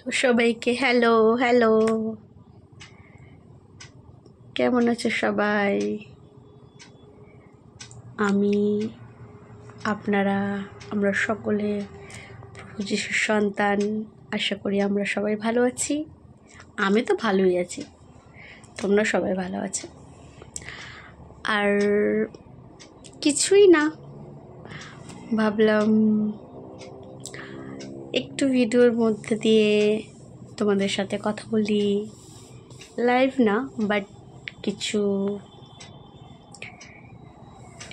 তো সবাইকে hello hello, কেমন আছো সবাই? আমি আপনারা আমরা সকলে প্রভু যিশুর সন্তান। আশা করি আমরা সবাই ভালো আছি। আমি তো ভালোই আছি, তোমরা সবাই ভালো আছো। আর কিছুই না, ভাবলাম একটু ভিডিওর মধ্যে দিয়ে তোমাদের সাথে কথা বলি। লাইভ না, বাট কিছু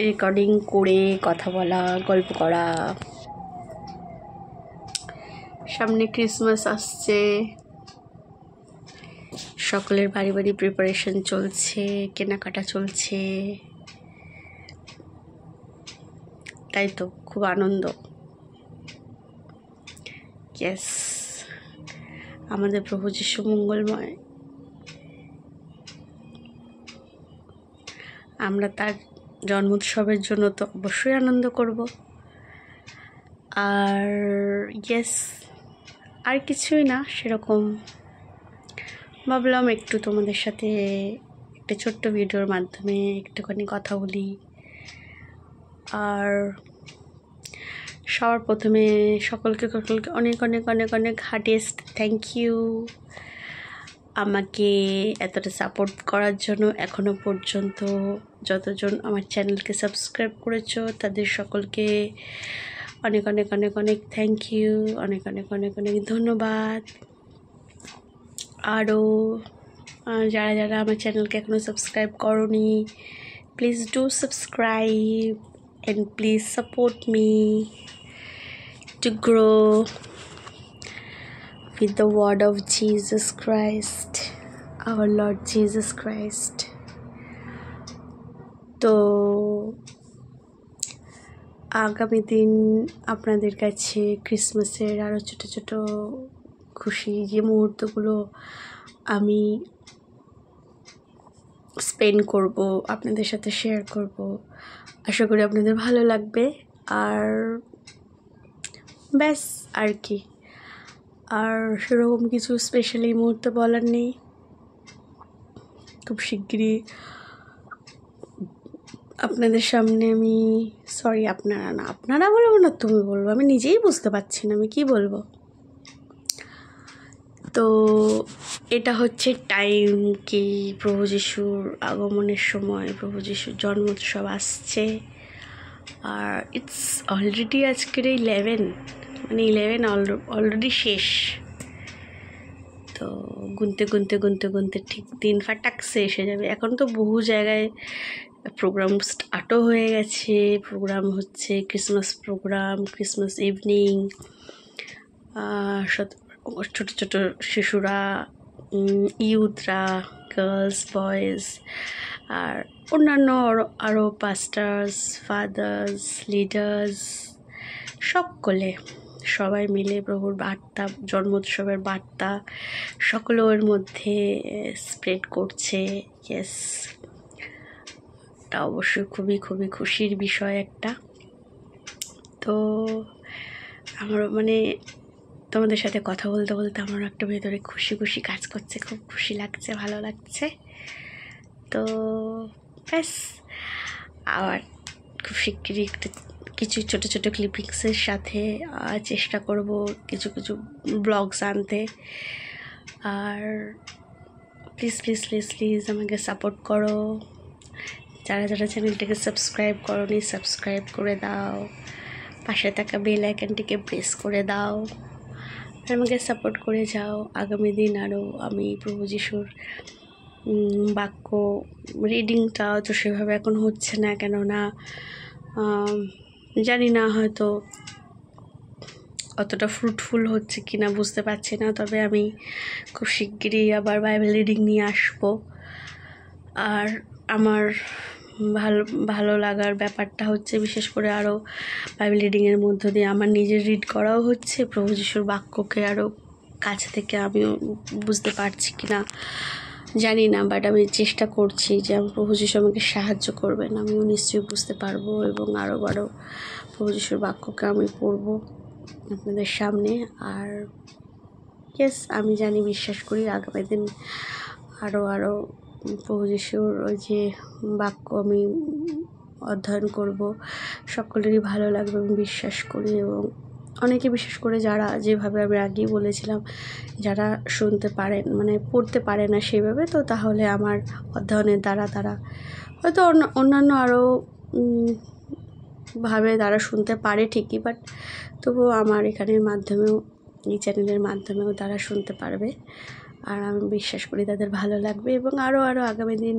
রেকর্ডিং করে কথা বলা, গল্প করা। সামনে ক্রিসমাস আসছে, সকলের বাড়ি বাড়ি প্রিপারেশন চলছে, কেনাকাটা চলছে, তাই তো খুব আনন্দ। ইয়েস, আমাদের প্রভু যিশু মঙ্গলময়, আমরা তার জন্মোৎসবের জন্য তো অবশ্যই আনন্দ করব। আর ইয়েস, আর কিছুই না সেরকম। ভাবলাম একটু তোমাদের সাথে একটা ছোট্ট ভিডিওর মাধ্যমে একটুখানি কথা বলি। আর সবার প্রথমে সকলকে অনেক অনেক অনেক অনেক হার্টিয়েস্ট থ্যাংক ইউ আমাকে এতটা সাপোর্ট করার জন্য। এখনও পর্যন্ত যতজন আমার চ্যানেলকে সাবস্ক্রাইব করেছো তাদের সকলকে অনেক অনেক অনেক অনেক থ্যাংক ইউ, অনেক অনেক অনেক অনেক ধন্যবাদ। আরও যারা যারা আমার চ্যানেলকে এখনও সাবস্ক্রাইব করোনি, please do subscribe and please support me to grow with the word of Jesus Christ, our Lord Jesus Christ. তো আগামী দিন আপনাদের কাছে ক্রিসমাসের আরও ছোটো ছোটো খুশি যে মুহূর্তগুলো আমি স্পেন্ড করব আপনাদের সাথে শেয়ার করব। আশা করি আপনাদের ভালো লাগবে। আর ব্যাস, আর কি, আর সেরকম কিছু স্পেশালি মুহূর্ত বলার নেই। খুব শিগগিরই আপনাদের সামনে আমি, সরি আপনারা না, আপনারা বলবো না, তুমি বলবো, আমি নিজেই বুঝতে পারছি না আমি কি বলবো। তো এটা হচ্ছে টাইম কি প্রভু যিশুর আগমনের সময়, প্রভু যিশুর জন্মোৎসব আসছে। আর ইটস অলরেডি আজকের 11, মানে 11 অলরেডি শেষ। তো গুনতে গুনতে গুনতে গুনতে ঠিক দিন ফাটাকসে এসে যাবে। এখন তো বহু জায়গায় প্রোগ্রাম স্টার্টও হয়ে গেছে, প্রোগ্রাম হচ্ছে, ক্রিসমাস প্রোগ্রাম, ক্রিসমাস ইভিনিং, ছোট ছোট শিশুরা, ইউথরা, গার্লস, বয়েজ, আর অন্যান্য আরও পাস্টার্স, ফাদার্স, লিডার্স, সকলে সবাই মিলে প্রভুর বার্তা, জন্মোৎসবের বার্তা সকলের মধ্যে স্প্রেড করছে। ইয়েস, এটা অবশ্যই খুবই খুবই খুশির বিষয় একটা। তো আমার মানে তোমাদের সাথে কথা বলতে বলতে আমার একটা ভেতরে খুশি খুশি কাজ করছে, খুব খুশি লাগছে, ভালো লাগছে। তো ব্যাস, আবার খুব শিগগিরই কিছু ছোটো ছোটো ক্লিপিংসের সাথে চেষ্টা করব কিছু কিছু ব্লগস আনতে। আর প্লিজ প্লিজ প্লিজ প্লিজ আমাকে সাপোর্ট করো। যারা যারা চ্যানেলটাকে সাবস্ক্রাইব করোনি, সাবস্ক্রাইব করে দাও, পাশে থাকা বেল আইকনটিকে প্রেস করে দাও, আর আমাকে সাপোর্ট করে যাও। আগামী দিন আরও আমি প্রভু যিশুর বাক্য রিডিংটা তো সেভাবে এখন হচ্ছে না, কেননা জানি না হয়তো অতটা ফ্রুটফুল হচ্ছে কি না বুঝতে পারছি না। তবে আমি খুব শিগগিরই আবার বাইবেল রিডিং নিয়ে আসবো। আর আমার ভালো লাগার ব্যাপারটা হচ্ছে বিশেষ করে আরও বাইবেল রিডিংয়ের মধ্য দিয়ে আমার নিজের রিড করাও হচ্ছে, প্রভু যিশুর বাক্যকে আরও কাছ থেকে আমিও বুঝতে পারছি কি না জানি না, বাট আমি চেষ্টা করছি যে আমি প্রভু যিশু আমাকে সাহায্য করবেন, আমিও নিশ্চয়ই বুঝতে পারবো এবং আরও প্রভু যিশুর বাক্যকে আমি পড়ব আপনাদের সামনে। আর ইয়েস, আমি জানি, বিশ্বাস করি আগামী দিন আরও প্রভু যিশুর ওই যে বাক্য আমি অধ্যয়ন করব, সকলেরই ভালো লাগবে আমি বিশ্বাস করি। এবং অনেকে বিশেষ করে যারা, যেভাবে আমি আগেই বলেছিলাম, যারা শুনতে পারেন মানে পড়তে পারে না সেভাবে, তো তাহলে আমার অধ্যয়নের দ্বারা তারা হয়তো অন্যান্য আরও ভাবে তারা শুনতে পারে ঠিকই, বাট তবুও আমার এখানের মাধ্যমেও, এই চ্যানেলের মাধ্যমেও তারা শুনতে পারবে। আর আমি বিশ্বাস করি তাদের ভালো লাগবে। এবং আরও আগামী দিন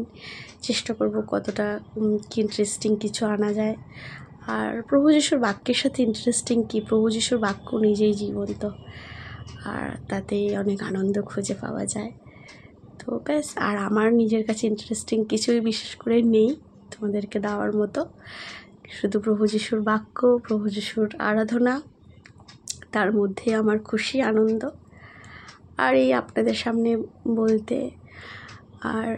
চেষ্টা করব কতটা কি ইন্টারেস্টিং কিছু আনা যায়। আর প্রভু যিশুর বাক্যের সাথে ইন্টারেস্টিং কি, প্রভু যিশুর বাক্য নিজেই জীবন্ত, আর তাতে অনেক আনন্দ খুঁজে পাওয়া যায়। তো ব্যাস, আর আমার নিজের কাছে ইন্টারেস্টিং কিছুই বিশেষ করে নেই তোমাদেরকে দেওয়ার মতো। শুধু প্রভু যিশুর বাক্য, প্রভু যিশুর আরাধনা, তার মধ্যে আমার খুশি আনন্দ। আর এই আপনাদের সামনে বলতে, আর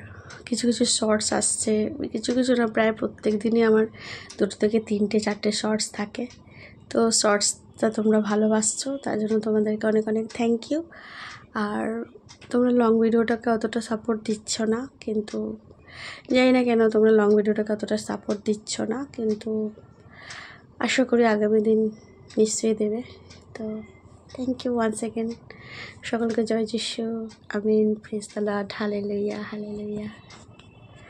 কিছু কিছু শর্টস আসছে, কিছু কিছু না, প্রায় প্রত্যেক দিনই আমার 2 থেকে 3টে 4টে শর্টস থাকে। তো শর্টসটা তোমরা ভালোবাসছো, তার জন্য তোমাদেরকে অনেক অনেক থ্যাংক ইউ। আর তোমরা লং ভিডিওটাকে অতটা সাপোর্ট দিচ্ছ না, কিন্তু জানি না কেন তোমরা লং ভিডিওটাকে অতটা সাপোর্ট দিচ্ছ না, কিন্তু আশা করি আগামী দিন নিশ্চয়ই দেবে। তো থ্যাংক ইউ ওয়ান্স সেকেন্ড। সকলকে জয় যিশু, আমিন, praise the lord, hallelujah hallelujah.